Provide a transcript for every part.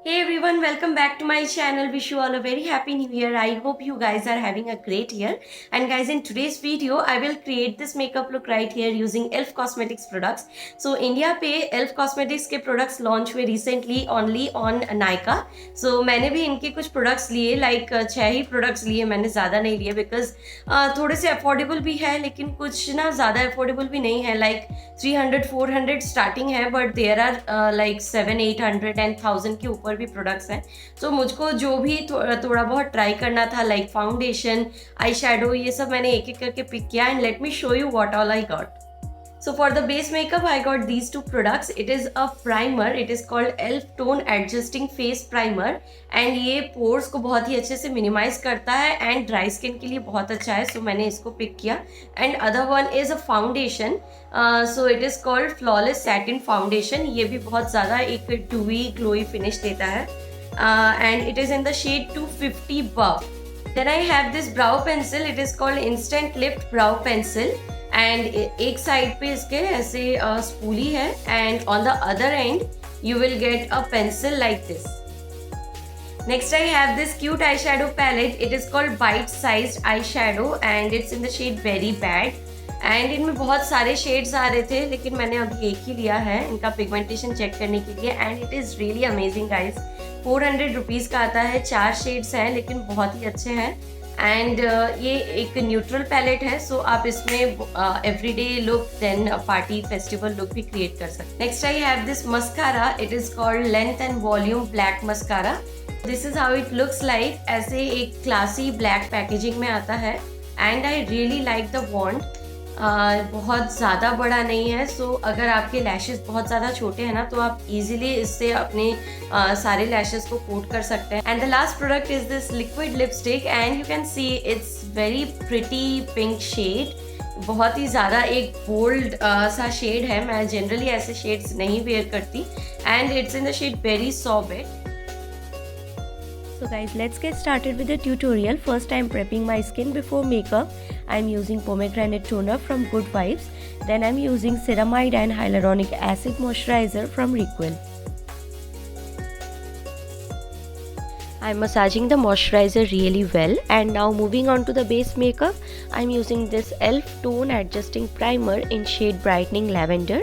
Hey everyone, welcome back to my channel. Wish you all a very happy new year. I hope you guys are having a great year. And guys, in today's video, I will create this makeup look right here using Elf Cosmetics products. So India पे Elf Cosmetics के products launch हुए recently only on Nykaa. So मैंने भी इनके कुछ products लिए, like 6 ही products लिए, मैंने ज़्यादा नहीं लिए because थोड़े से affordable भी है, लेकिन कुछ ना ज़्यादा affordable भी नहीं है, like 300-400 स्टार्टिंग है, but there are like 700-800 and 1000 के ऊपर भी प्रोडक्ट्स हैं. सो मुझको जो भी थोड़ा बहुत ट्राई करना था, लाइक फाउंडेशन, आई शेडो, ये सब मैंने एक एक करके पिक किया. And let me show you what all I got. So for the base makeup, I got these two products. It is a primer. It is called Elf Tone Adjusting Face Primer. And ये pores को बहुत ही अच्छे से minimize करता है and dry skin के लिए बहुत अच्छा है. So मैंने इसको pick किया. And other one is a foundation. So it is called Flawless Satin Foundation. ये भी बहुत ज़्यादा एक dewy glowy finish देता है. And it is in the shade 250 Buff. Then I have this brow pencil. It is called Instant Lift Brow Pencil. And एक side पे इसके ऐसे स्पूली है and on the other and you will get a pencil like this. Next I have this cute eyeshadow palette. It is called bite sized eyeshadow and it's in the shade Very Bad. And इनमें बहुत सारे shades आ रहे थे, लेकिन मैंने अभी एक ही लिया है इनका पिगमेंटेशन चेक करने के लिए. And it is really amazing guys. 400 rupees का आता है. 4 शेड्स हैं लेकिन बहुत ही अच्छे हैं. एंड ये एक न्यूट्रल पैलेट है, सो आप इसमें everyday look then party festival look भी क्रिएट कर सकते हैं. Next I have this mascara. It is called length and volume black mascara. This is how it looks like. ऐसे एक क्लासी ब्लैक पैकेजिंग में आता है and I really like the wand. बहुत ज़्यादा बड़ा नहीं है, सो अगर आपके लैशेस बहुत ज़्यादा छोटे हैं ना, तो आप इजीली इससे अपने सारे लैशेस को कोट कर सकते हैं. And the last product is this liquid lipstick and you can see it's very pretty pink shade. बहुत ही ज़्यादा एक बोल्ड सा शेड है. मैं जनरली ऐसे शेड्स नहीं वेयर करती and it's in the shade very soft. So guys, let's get started with the tutorial. First I am prepping my skin before makeup. I am using pomegranate toner from Good Vibes. Then I am using ceramide and hyaluronic acid moisturizer from Requel. I am massaging the moisturizer really well. And now moving on to the base makeup, I am using this Elf Tone Adjusting Primer in shade Brightening Lavender.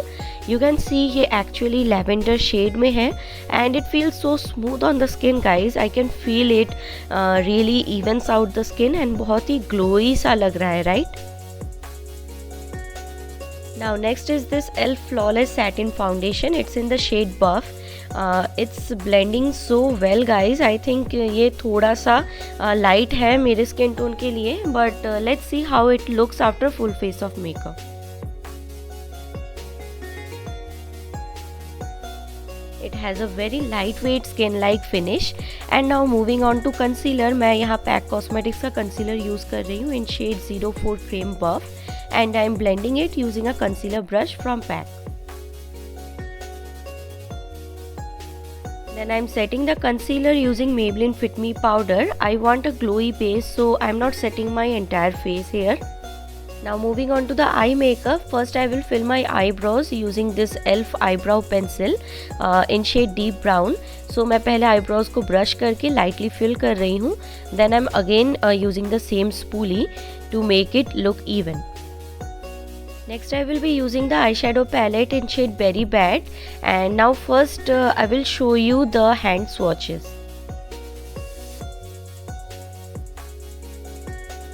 You can see ये actually lavender shade में है and it feels so smooth on the skin guys. I can feel it really evens out the skin and बहुत ही glowy सा लग रहा है, right? Now next is this Elf Flawless Satin Foundation. It's in the shade Buff. It's blending so well guys. I think ये थोड़ा सा light है मेरे skin tone के लिए, but let's see how it looks after full face of makeup. It has a very lightweight skin like finish. And now moving on to concealer. मैं यहाँ pack cosmetics का कंसीलर यूज़ कर रही हूँ in shade 04 Frame Buff and I am blending it using a concealer brush from PAC. Then I am setting the concealer using Maybelline Fit Me powder. I want a glowy base, so I am not setting my entire face here. Now moving on to the eye makeup. First I will fill my eyebrows using this Elf eyebrow pencil in shade deep brown. So मैं पहले eyebrows को brush करके lightly fill कर रही हूँ. Then I'm again using the same spoolie to make it look even. Next I will be using the eyeshadow palette in shade Very Bad. And now first I will show you the hand swatches.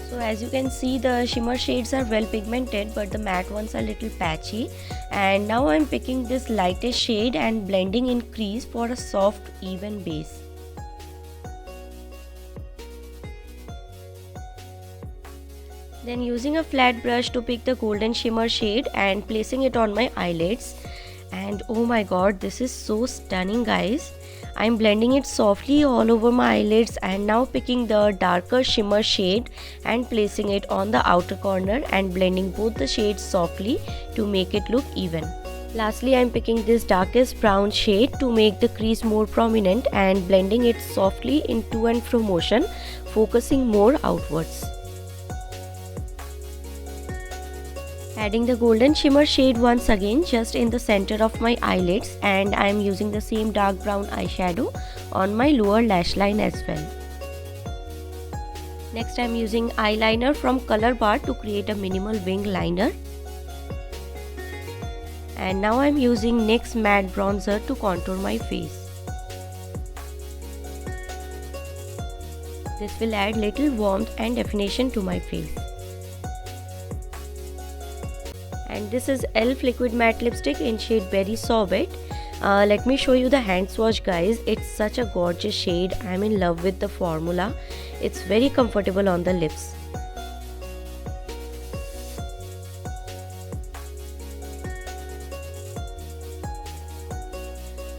So as you can see, the shimmer shades are well pigmented but the matte ones are little patchy. And now I am picking this lightest shade and blending in crease for a soft even base. Then using a flat brush to pick the golden shimmer shade and placing it on my eyelids. And oh my god, this is so stunning guys. I am blending it softly all over my eyelids and now picking the darker shimmer shade and placing it on the outer corner and blending both the shades softly to make it look even. Lastly, I am picking this darkest brown shade to make the crease more prominent and blending it softly in to and fro motion, focusing more outwards. Adding the golden shimmer shade once again just in the center of my eyelids, and I am using the same dark brown eyeshadow on my lower lash line as well. Next I am using eyeliner from Color Bar to create a minimal wing liner. And now I am using NYX matte bronzer to contour my face. This will add little warmth and definition to my face. And this is e.l.f. liquid matte lipstick in shade Berry Sorbet. Let me show you the hand swatch, guys. It's such a gorgeous shade. I'm in love with the formula. It's very comfortable on the lips.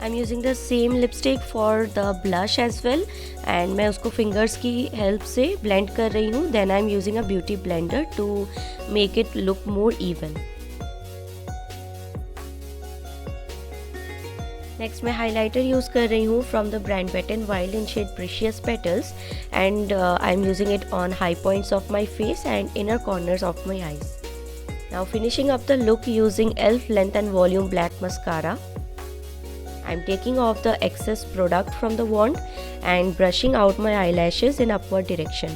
I'm using the same lipstick for the blush as well, and मैं उसको fingers की help से blend कर रही हूँ. Then I'm using a beauty blender to make it look more even. Next मैं highlighter use कर रही हूँ from the brand Wet n Wild in shade Precious Petals, and I'm using it on high points of my face and inner corners of my eyes. Now finishing up the look using e.l.f. Length and Volume Black Mascara. I'm taking off the excess product from the wand and brushing out my eyelashes in upward direction.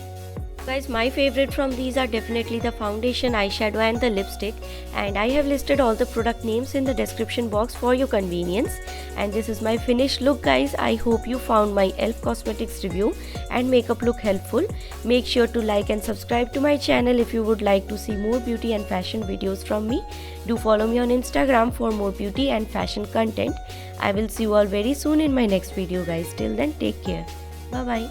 Guys, my favorite from these are definitely the foundation, eyeshadow and the lipstick, and I have listed all the product names in the description box for your convenience. And this is my finished look, guys. I hope you found my e.l.f. Cosmetics review and makeup look helpful. Make sure to like and subscribe to my channel if you would like to see more beauty and fashion videos from me. Do follow me on Instagram for more beauty and fashion content. I will see you all very soon in my next video, guys. Till then, take care. Bye bye.